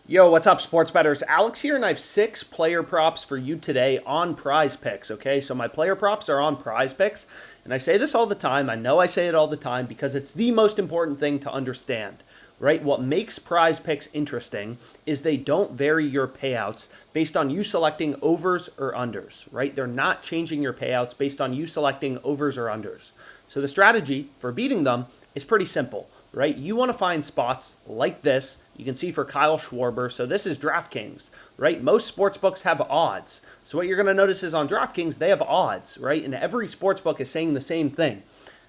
Yo, what's up, sports bettors? Alex here, and I have 6 player props for you today on PrizePicks, okay? So my player props are on PrizePicks, and I say this all the time. I know I say it all the time because it's the most important thing to understand, right? What makes PrizePicks interesting is they don't vary your payouts based on you selecting overs or unders, right? They're not changing your payouts based on you selecting overs or unders. So the strategy for beating them is pretty simple, right? You want to find spots like this. You can see for Kyle Schwarber. So this is DraftKings, right? Most sports books have odds. So what you're going to notice is on DraftKings, they have odds, right? And every sports book is saying the same thing.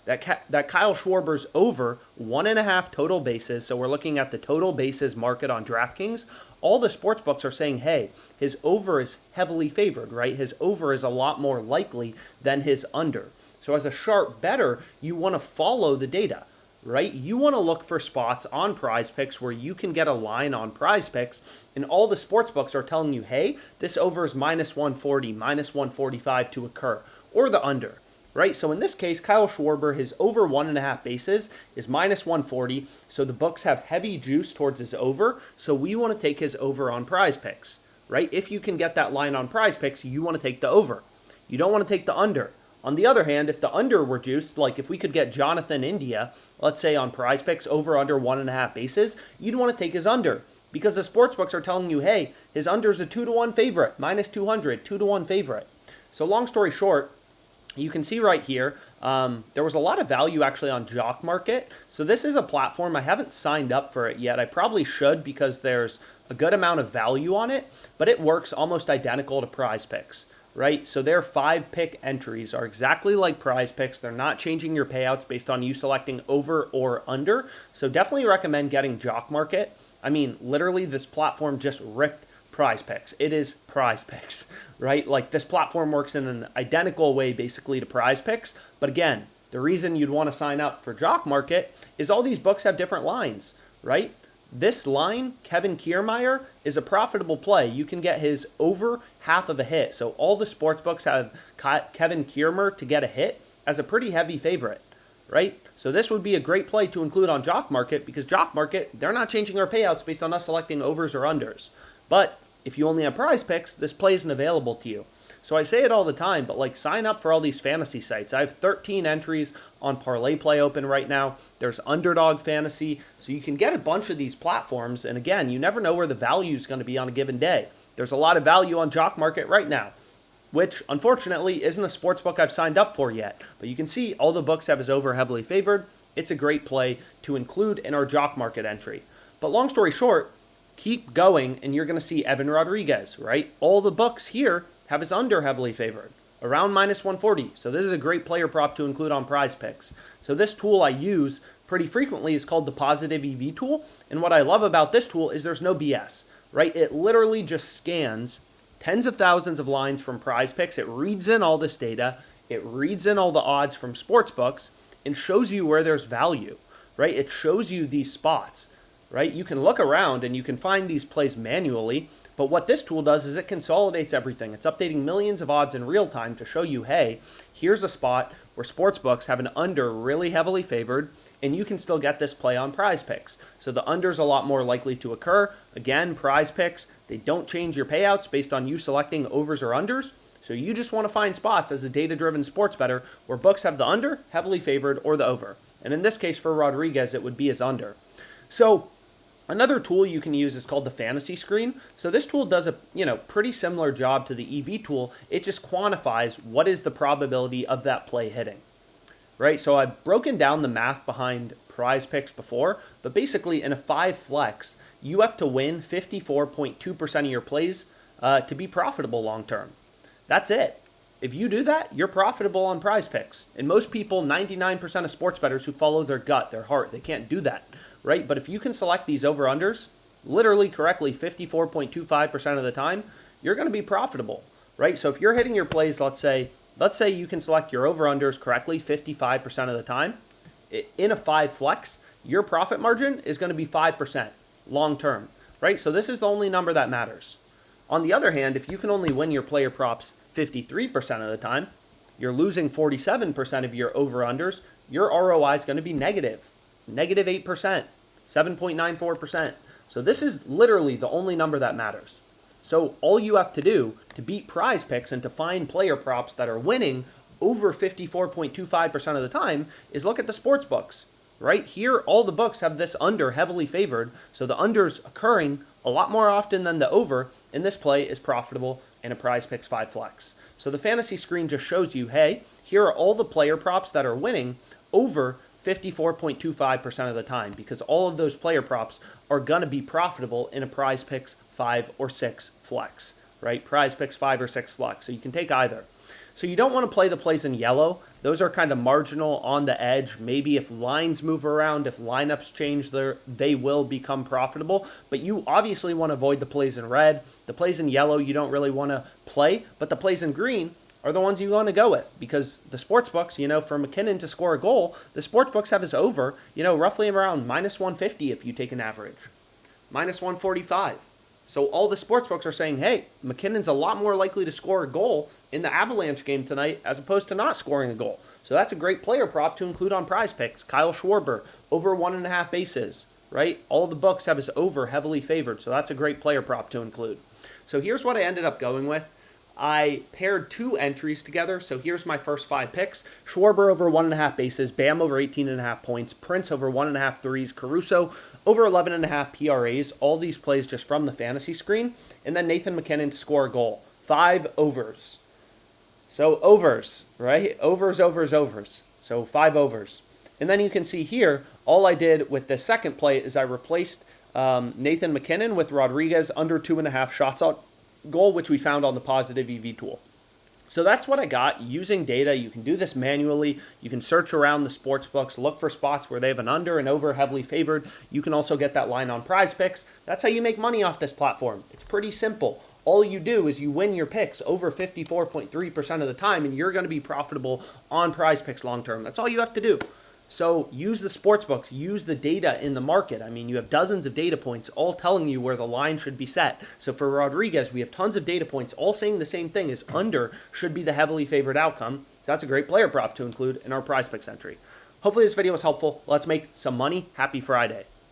That Kyle Schwarber's over 1.5 total bases. So we're looking at the total bases market on DraftKings. All the sports books are saying, hey, his over is heavily favored, right? His over is a lot more likely than his under. So as a sharp bettor, you want to follow the data, right? You want to look for spots on PrizePicks where you can get a line on PrizePicks, and all the sports books are telling you, hey, this over is minus 140, minus 145 to occur, or the under, right? So in this case, Kyle Schwarber, his over 1.5 bases is minus 140, so the books have heavy juice towards his over, so we want to take his over on PrizePicks, right? If you can get that line on PrizePicks, you want to take the over. You don't want to take the under. On the other hand, if the under were juiced, like if we could get Jonathan India, let's say on PrizePicks, over under 1.5 bases, you'd want to take his under because the sportsbooks are telling you, hey, his under is a 2-to-1 favorite, minus 200, 2-to-1 favorite. So long story short, you can see right here, there was a lot of value actually on Jock Market. So this is a platform. I haven't signed up for it yet. I probably should because there's a good amount of value on it, but it works almost identical to PrizePicks. Right? So their 5-pick entries are exactly like PrizePicks. They're not changing your payouts based on you selecting over or under. So definitely recommend getting Jock Market. I mean, literally this platform just ripped PrizePicks. It is PrizePicks, right? Like this platform works in an identical way basically to PrizePicks. But again, the reason you'd want to sign up for Jock Market is all these books have different lines, right? This line, Kevin Kiermaier, is a profitable play. You can get his over half of a hit. So all the sports books have Kevin Kiermaier to get a hit as a pretty heavy favorite, right? So this would be a great play to include on Jock Market because Jock Market, they're not changing our payouts based on us selecting overs or unders. But if you only have PrizePicks, this play isn't available to you. So I say it all the time, but like sign up for all these fantasy sites. I have 13 entries on Parlay Play open right now. There's Underdog Fantasy. So you can get a bunch of these platforms. And again, you never know where the value is going to be on a given day. There's a lot of value on Jock Market right now, which unfortunately isn't a sports book I've signed up for yet. But you can see all the books have his over heavily favored. It's a great play to include in our Jock Market entry. But long story short, keep going and you're going to see Evan Rodriguez, right? All the books here have his under heavily favored, around minus 140. So this is a great player prop to include on PrizePicks. So this tool I use pretty frequently is called the Positive EV tool. And what I love about this tool is there's no BS, right? It literally just scans tens of thousands of lines from PrizePicks. It reads in all this data. It reads in all the odds from sports books and shows you where there's value, right? It shows you these spots, right? You can look around and you can find these plays manually. But what this tool does is it consolidates everything. It's updating millions of odds in real time to show you, hey, here's a spot where sportsbooks have an under really heavily favored, and you can still get this play on PrizePicks. So the under's a lot more likely to occur. Again, PrizePicks, they don't change your payouts based on you selecting overs or unders. So you just want to find spots as a data-driven sports bettor where books have the under heavily favored or the over. And in this case for Rodriguez, it would be his under. So another tool you can use is called the fantasy screen. So this tool does a pretty similar job to the EV tool. It just quantifies what is the probability of that play hitting, right? So I've broken down the math behind PrizePicks before, but basically in a 5 flex, you have to win 54.2% of your plays to be profitable long term. That's it. If you do that, you're profitable on PrizePicks. And most people, 99% of sports bettors who follow their gut, their heart, they can't do that, right? But if you can select these over-unders literally correctly 54.25% of the time, you're going to be profitable, right? So if you're hitting your plays, let's say you can select your over-unders correctly 55% of the time, in a 5 flex, your profit margin is going to be 5% long term, right? So this is the only number that matters. On the other hand, if you can only win your player props 53% of the time, you're losing 47% of your over-unders, your ROI is going to be negative 8%, 7.94%. So this is literally the only number that matters. So all you have to do to beat PrizePicks and to find player props that are winning over 54.25% of the time is look at the sports books. Right here, all the books have this under heavily favored, so the under's occurring a lot more often than the over, and this play is profitable in a PrizePicks 5 flex. So the fantasy screen just shows you, hey, here are all the player props that are winning over 54.25% of the time, because all of those player props are going to be profitable in a PrizePicks 5 or 6 flex, right? PrizePicks 5 or 6 flex, so you can take either. So you don't want to play the plays in yellow. Those are kind of marginal, on the edge. Maybe if lines move around, if lineups change, they will become profitable. But you obviously want to avoid the plays in red. The plays in yellow you don't really want to play, but the plays in green are the ones you want to go with, because the sports books, for McKinnon to score a goal, the sports books have his over, roughly around minus 150 if you take an average, minus 145. So all the sports books are saying, hey, McKinnon's a lot more likely to score a goal in the Avalanche game tonight as opposed to not scoring a goal. So that's a great player prop to include on PrizePicks. Kyle Schwarber, over 1.5 bases, right? All the books have his over heavily favored, so that's a great player prop to include. So here's what I ended up going with. I paired 2 entries together, so here's my first 5 picks. Schwarber over 1.5 bases, Bam over 18.5 points, Prince over 1.5 threes, Caruso over 11.5 PRAs, all these plays just from the fantasy screen, and then Nathan McKinnon to score a goal. 5 overs. So overs, right? Overs. So 5 overs. And then you can see here, all I did with the second play is I replaced Nathan McKinnon with Rodriguez under 2.5 shots on goal, which we found on the positive EV tool. So that's what I got using data. You can do this manually. You can search around the sports books, look for spots where they have an under and over heavily favored. You can also get that line on PrizePicks. That's how you make money off this platform. It's pretty simple. All you do is you win your picks over 54.3% of the time, and you're going to be profitable on PrizePicks long term. That's all you have to do. So use the sports books, use the data in the market. I mean, you have dozens of data points all telling you where the line should be set. So for Rodriguez, we have tons of data points all saying the same thing, is under should be the heavily favored outcome. So that's a great player prop to include in our PrizePicks entry. Hopefully this video was helpful. Let's make some money. Happy Friday.